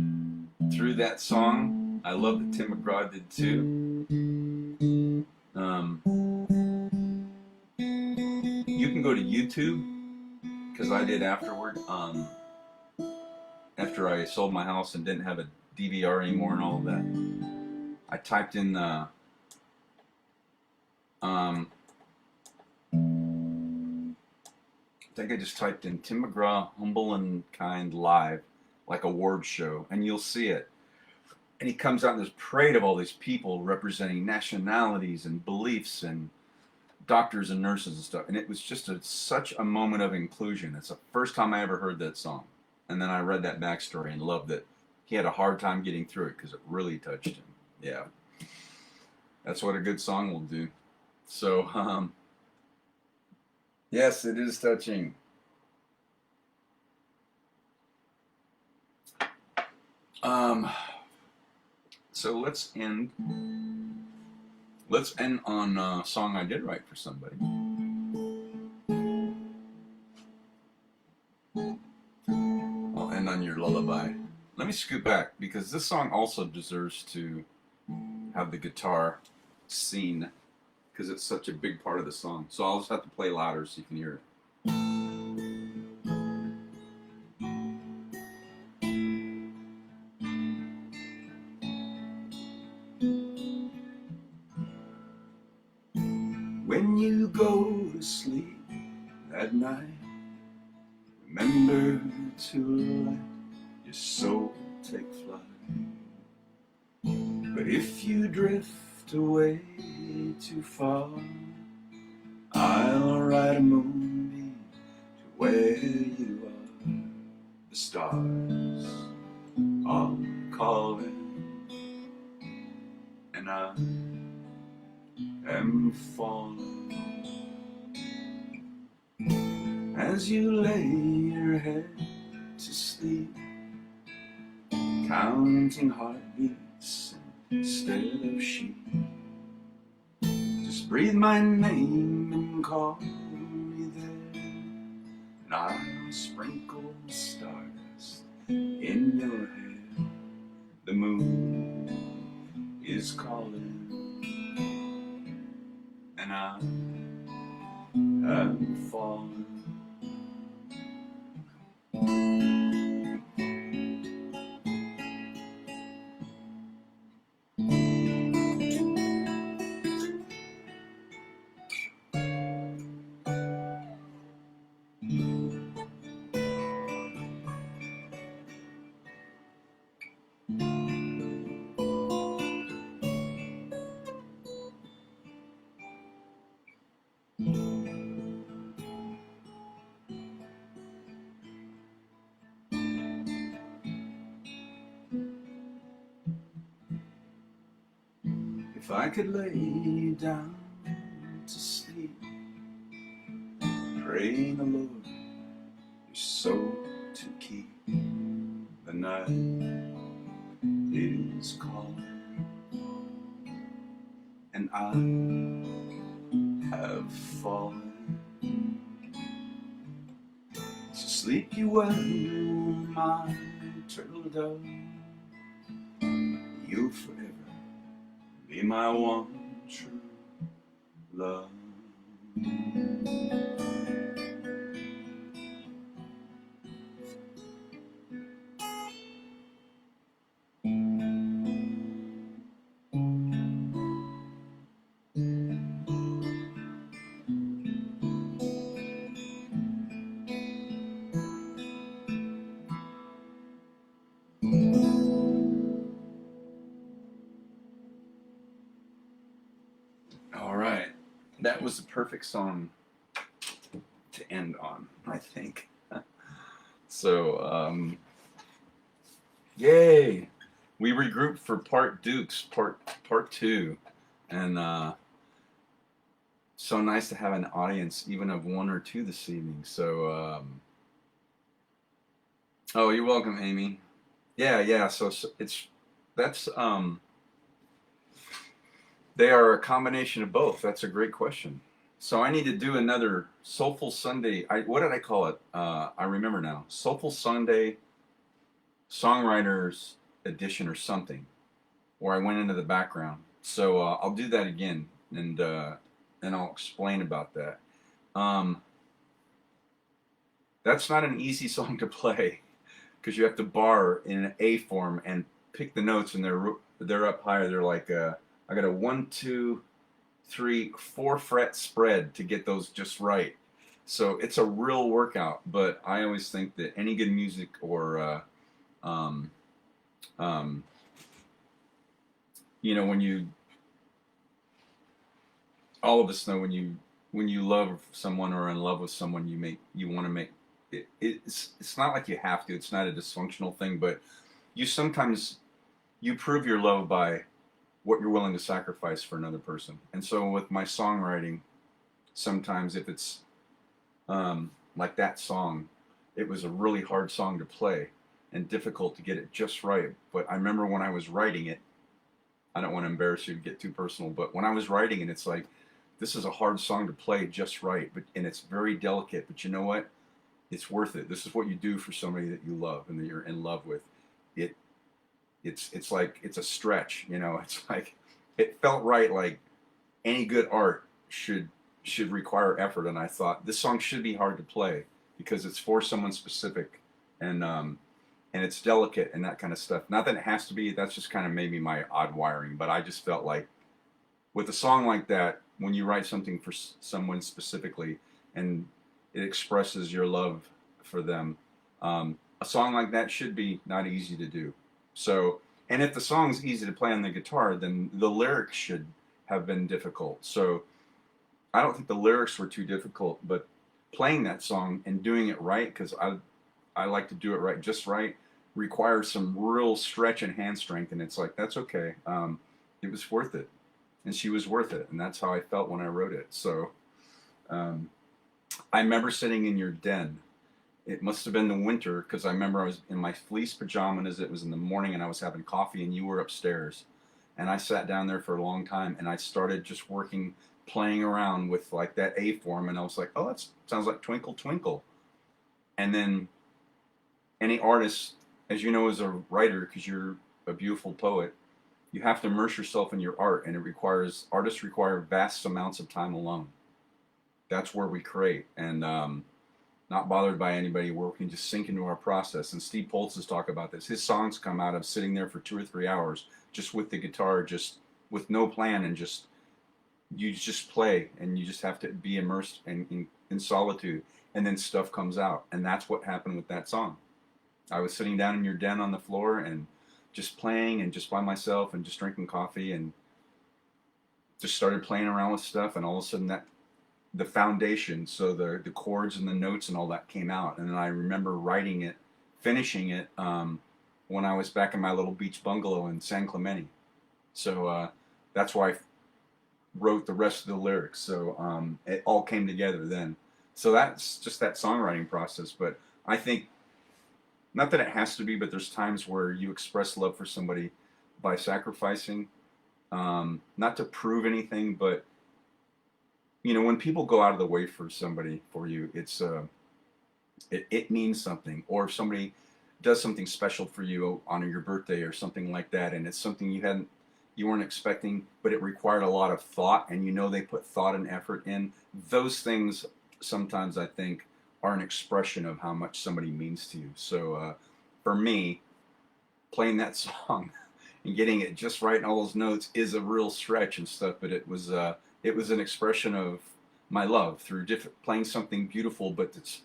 through that song. I love that Tim McGraw did too. You can go to YouTube, because I did afterward. After I sold my house and didn't have a DVR anymore and all of that, I typed in I think I just typed in Tim McGraw Humble and Kind Live, like award show, and you'll see it. And he comes out in this parade of all these people representing nationalities and beliefs and doctors and nurses and stuff. And it was just such a moment of inclusion. It's the first time I ever heard that song. And then I read that backstory and loved that he had a hard time getting through it because it really touched him. Yeah. That's what a good song will do. So, yes, it is touching. So let's end on a song I did write for somebody. I'll end on your lullaby. Let me scoot back, because this song also deserves to have the guitar seen, because it's such a big part of the song. So I'll just have to play louder so you can hear it. When you go to sleep at night, remember to let your soul take flight. But if you drift away too far, I'll ride a moonbeam to where you are. The stars are calling, and I am falling. As you lay your head to sleep, counting heartbeats instead of sheep, just breathe my name and call me there, and I'll sprinkle stardust in your hair. The moon is calling, and I am falling. If I could lay down to sleep, praying the Lord your soul to keep, the night is calling, I have fallen. So sleep you well, my turtle dove. You'll forever be my one true love. All right, that was the perfect song to end on, I think. So, yay! We regrouped for Part Dukes, part two, and so nice to have an audience, even of one or two this evening. So, oh, you're welcome, Amy. Yeah. So it's that's they are a combination of both. That's a great question. So I need to do another Soulful Sunday. What did I call it? I remember now. Soulful Sunday Songwriters Edition or something, where I went into the background. So I'll do that again, and I'll explain about that. That's not an easy song to play because you have to bar in an A form and pick the notes, and they're up higher. They're like I got a 1, 2, 3, 4 fret spread to get those just right. So it's a real workout. But I always think that any good music or um, um, when you, all of us know when you love someone or in love with someone, you want to make it. It's not like you have to. It's not a dysfunctional thing, but you sometimes you prove your love by what you're willing to sacrifice for another person. And so with my songwriting, sometimes if it's like that song, it was a really hard song to play and difficult to get it just right. But I remember when I was writing it, I don't want to embarrass you to get too personal, but when I was writing it, it's like, this is a hard song to play just right, and it's very delicate. But you know what? It's worth it. This is what you do for somebody that you love and that you're in love with. It it's like it's a stretch. It's like it felt right. Like any good art should require effort, and I thought this song should be hard to play because it's for someone specific, and it's delicate and that kind of stuff. Not that it has to be. That's just kind of maybe my odd wiring, but I just felt like with a song like that, when you write something for someone specifically and it expresses your love for them, a song like that should be not easy to do. So, and if the song's easy to play on the guitar, then the lyrics should have been difficult. So, I don't think the lyrics were too difficult, but playing that song and doing it right, because I like to do it right, just right, requires some real stretch and hand strength, and it's like that's okay. It was worth it, and she was worth it, and that's how I felt when I wrote it. So, um, I remember sitting in your den. It must have been the winter because I remember I was in my fleece pajamas. It was in the morning, and I was having coffee, and you were upstairs. And I sat down there for a long time, and I started just working, playing around with like that A form, and I was like, "Oh, that sounds like Twinkle Twinkle." And then any artist, as you know, as a writer, because you're a beautiful poet, you have to immerse yourself in your art, and artists require vast amounts of time alone. That's where we create, and not bothered by anybody, where we can just sink into our process. And Steve Poltz has talked about this. His songs come out of sitting there for 2 or 3 hours just with the guitar, just with no plan, and you just play, and you just have to be immersed in solitude, and then stuff comes out. And that's what happened with that song. I was sitting down in your den on the floor and just playing and just by myself and just drinking coffee and just started playing around with stuff, and all of a sudden that the foundation, so the chords and the notes and all that came out. And then I remember writing it, finishing it when I was back in my little beach bungalow in San Clemente. So that's why I wrote the rest of the lyrics. So it all came together then. So that's just that songwriting process. But I think, not that it has to be, but there's times where you express love for somebody by sacrificing not to prove anything, but you know, when people go out of the way for somebody, for you, it means something. Or if somebody does something special for you on your birthday or something like that, and it's something you weren't expecting, but it required a lot of thought, and you know they put thought and effort in. Those things sometimes I think are an expression of how much somebody means to you. So for me, playing that song and getting it just right and all those notes is a real stretch and stuff. But it was an expression of my love through playing something beautiful, but it's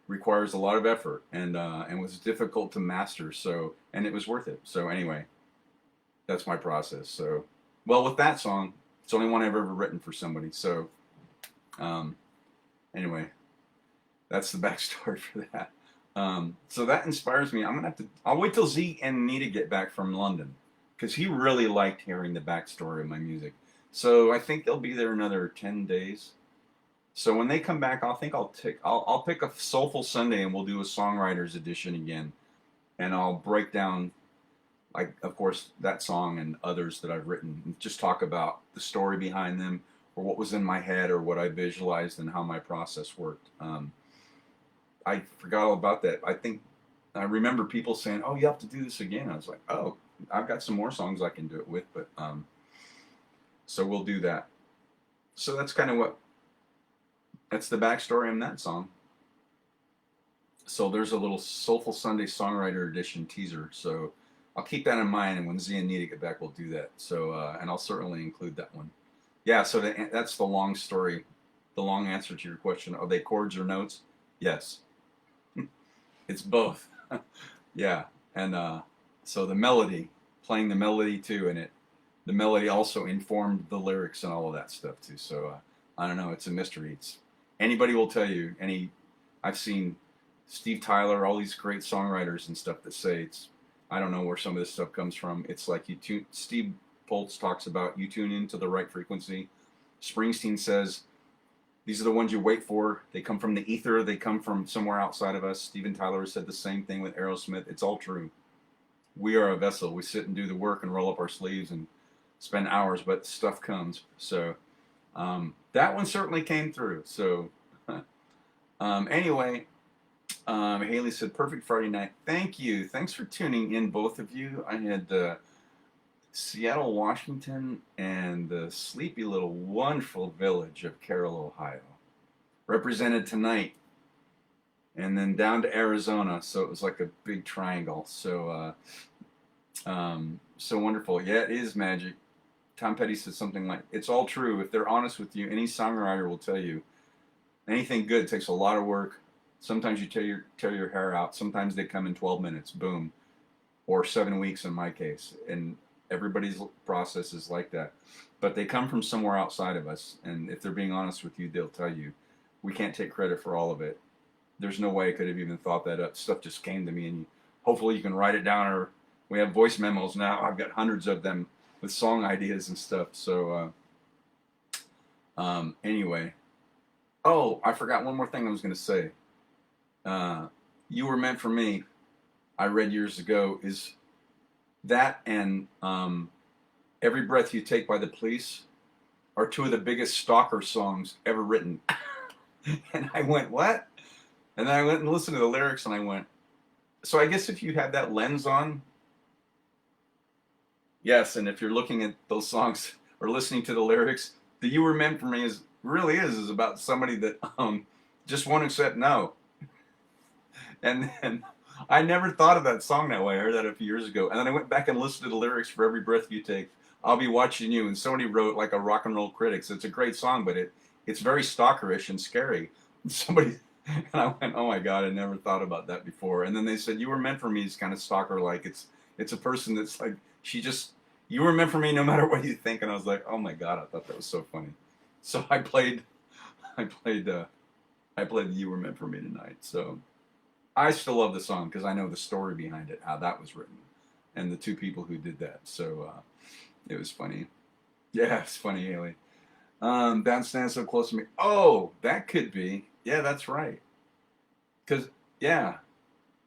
requires a lot of effort and was difficult to master. So and it was worth it. So anyway, that's my process. So well, with that song, it's the only one I've ever written for somebody. So um, anyway, that's the backstory for that. So that inspires me. I'm gonna have to. I'll wait till Z and Nita get back from London because he really liked hearing the backstory of my music. So I think they'll be there another 10 days. So when they come back, I'll pick a Soulful Sunday and we'll do a songwriters edition again, and I'll break down like of course that song and others that I've written, and just talk about the story behind them or what was in my head or what I visualized and how my process worked. I forgot all about that. I think I remember people saying, "Oh, you have to do this again." I was like, "Oh, I've got some more songs I can do it with," but so we'll do that. So that's kind of that's the backstory on that song. So there's a little Soulful Sunday Songwriter Edition teaser. So I'll keep that in mind, and when Z and Nita get back, we'll do that. So and I'll certainly include that one. Yeah. So that's the long story, the long answer to your question. Are they chords or notes? Yes. It's both. Yeah, and so the melody, playing the melody too, and the melody also informed the lyrics and all of that stuff too. So I don't know, it's a mystery. It's anybody will tell you. I've seen Steve Tyler, all these great songwriters and stuff that say it's. I don't know where some of this stuff comes from. It's like Steve Poltz talks about you tune into the right frequency. Springsteen says these are the ones you wait for. They come from the ether. They come from somewhere outside of us. Steven Tyler said the same thing with Aerosmith. It's all true. We are a vessel. We sit and do the work and roll up our sleeves and spend hours, but stuff comes. So that one certainly came through. So anyway, Haley said, perfect Friday night. Thank you. Thanks for tuning in, both of you. I had Seattle, Washington, and the sleepy little wonderful village of Carroll, Ohio, represented tonight, and then down to Arizona. So it was like a big triangle. So so wonderful. Yeah, it is magic. Tom Petty said something like, "It's all true. If they're honest with you, any songwriter will tell you anything good takes a lot of work. Sometimes you tear your hair out. Sometimes they come in 12 minutes, boom, or 7 weeks in my case, and." Everybody's process is like that, but they come from somewhere outside of us, and if they're being honest with you, they'll tell you we can't take credit for all of it. There's no way I could have even thought that up. Stuff just came to me, and hopefully you can write it down, or we have voice memos now. I've got hundreds of them with song ideas and stuff. So anyway, oh, I forgot one more thing I was going to say. You Were Meant for Me, I read years ago, is that and Every Breath You Take by the Police are two of the biggest stalker songs ever written. And I went, what? And then I went and listened to the lyrics, and I went, so I guess if you have that lens on, yes, and if you're looking at those songs or listening to the lyrics, the You Were Meant for Me is about somebody that just won't accept no. And then I never thought of that song that way. I heard that a few years ago. And then I went back and listened to the lyrics for Every Breath You Take. I'll Be Watching You. And somebody wrote like a rock and roll critic. So it's a great song, but it's very stalkerish and scary. And I went, oh my God, I never thought about that before. And then they said, You Were Meant for Me is kind of stalker-like. It's a person that's like, you were meant for me no matter what you think. And I was like, oh my God, I thought that was so funny. So I played the You Were Meant for Me tonight. So I still love the song because I know the story behind it, how that was written, and the two people who did that. So it was funny. Yeah, it's funny, Haley. Don't stand so close to me. Oh, that could be. Yeah, that's right. Because, yeah,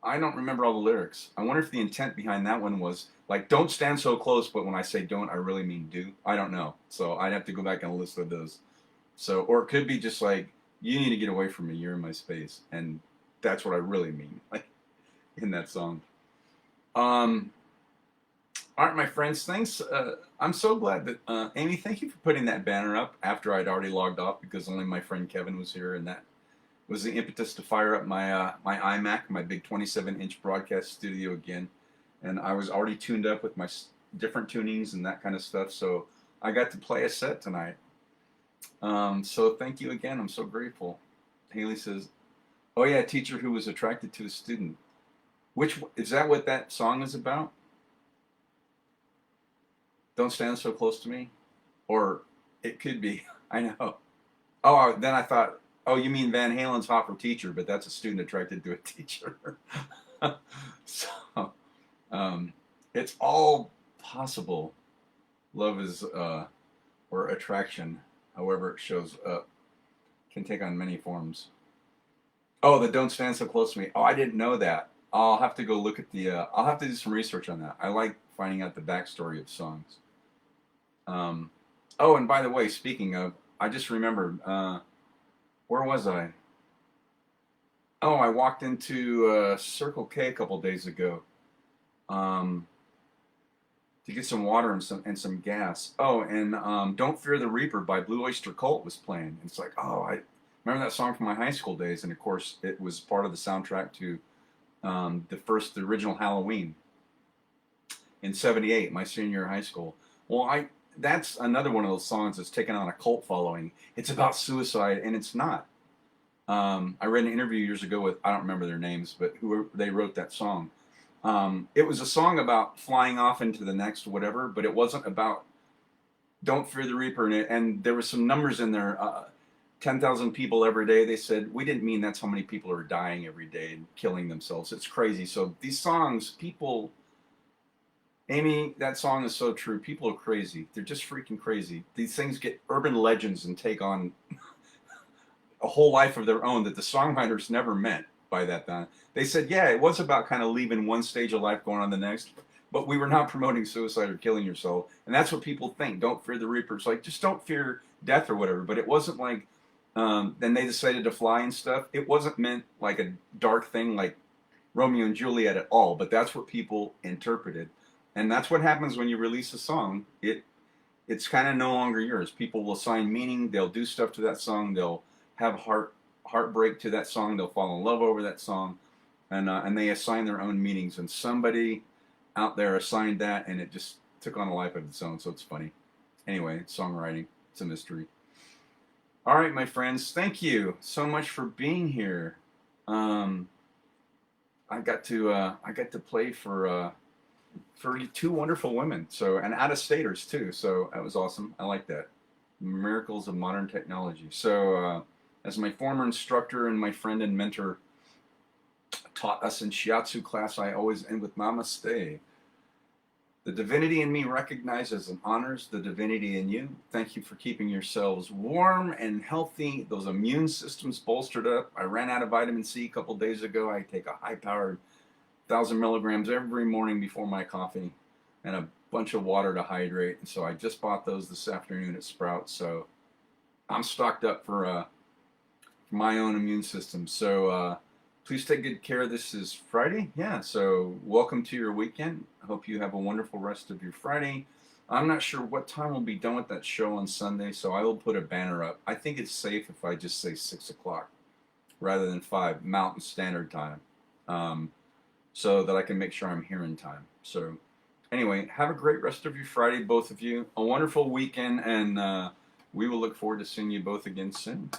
I don't remember all the lyrics. I wonder if the intent behind that one was like, don't stand so close, but when I say don't, I really mean do. I don't know. So I'd have to go back and listen to those. So, or it could be just like, you need to get away from me. You're in my space. And that's what I really mean, like, in that song. Um, all right, my friends, thanks. I'm so glad that, Amy, thank you for putting that banner up after I'd already logged off because only my friend Kevin was here, and that was the impetus to fire up my iMac, my big 27-inch broadcast studio again. And I was already tuned up with my different tunings and that kind of stuff, so I got to play a set tonight. So thank you again. I'm so grateful. Haley says, "Oh yeah, a teacher who was attracted to a student." Which is that? What that song is about? Don't stand so close to me, or it could be. I know. Oh, then I thought, oh, you mean Van Halen's "Hot for Teacher," but that's a student attracted to a teacher. So, um, it's all possible. Love is, or attraction, however it shows up, can take on many forms. Oh, the "Don't Stand So Close to Me." Oh, I didn't know that. I'll have to go look at the. I'll have to do some research on that. I like finding out the backstory of songs. Um, oh, and by the way, speaking of, I just remembered. Where was I? Oh, I walked into Circle K a couple days ago um, to get some water and some gas. Oh, and "Don't Fear the Reaper" by Blue Oyster Cult was playing. It's like, oh, I remember that song from my high school days, and of course, it was part of the soundtrack to the original Halloween in '78, my senior year of high school. Well, I that's another one of those songs that's taken on a cult following. It's about suicide, and it's not. I read an interview years ago with, I don't remember their names, but who they wrote that song. It was a song about flying off into the next whatever, but it wasn't about "Don't Fear the Reaper" and there was some numbers in there. 10,000 people every day. They said we didn't mean that's how many people are dying every day and killing themselves. It's crazy. So these songs, people, Amy, that song is so true. People are crazy. They're just freaking crazy. These things get urban legends and take on a whole life of their own that the songwriters never meant by that time. They said, yeah, it was about kind of leaving one stage of life going on the next, but we were not promoting suicide or killing yourself. And that's what people think. Don't fear the Reaper. It's like, just don't fear death or whatever. But it wasn't like, then they decided to fly and stuff. It wasn't meant like a dark thing like Romeo and Juliet at all, but that's what people interpreted. And that's what happens when you release a song. It's kind of no longer yours. People will assign meaning. They'll do stuff to that song. They'll have heartbreak to that song. They'll fall in love over that song, and they assign their own meanings. And somebody out there assigned that, and it just took on a life of its own. So it's funny. Anyway, songwriting. It's a mystery. All right, my friends. Thank you so much for being here. Um, I got to play for two wonderful women. So, and out of staters too. So that was awesome. I like that. Miracles of modern technology. So, as my former instructor and my friend and mentor taught us in shiatsu class, I always end with namaste. The divinity in me recognizes and honors the divinity in you. Thank you for keeping yourselves warm and healthy, those immune systems bolstered up. I ran out of vitamin C a couple days ago. I take a high-powered 1,000 milligrams every morning before my coffee and a bunch of water to hydrate. And so I just bought those this afternoon at Sprouts. So I'm stocked up for my own immune system. So please take good care. This is Friday. Yeah, so welcome to your weekend. I hope you have a wonderful rest of your Friday. I'm not sure what time we'll be done with that show on Sunday, so I will put a banner up. I think it's safe if I just say 6 o'clock rather than 5 Mountain Standard Time, so that I can make sure I'm here in time. So anyway, have a great rest of your Friday, both of you. A wonderful weekend, and we will look forward to seeing you both again soon.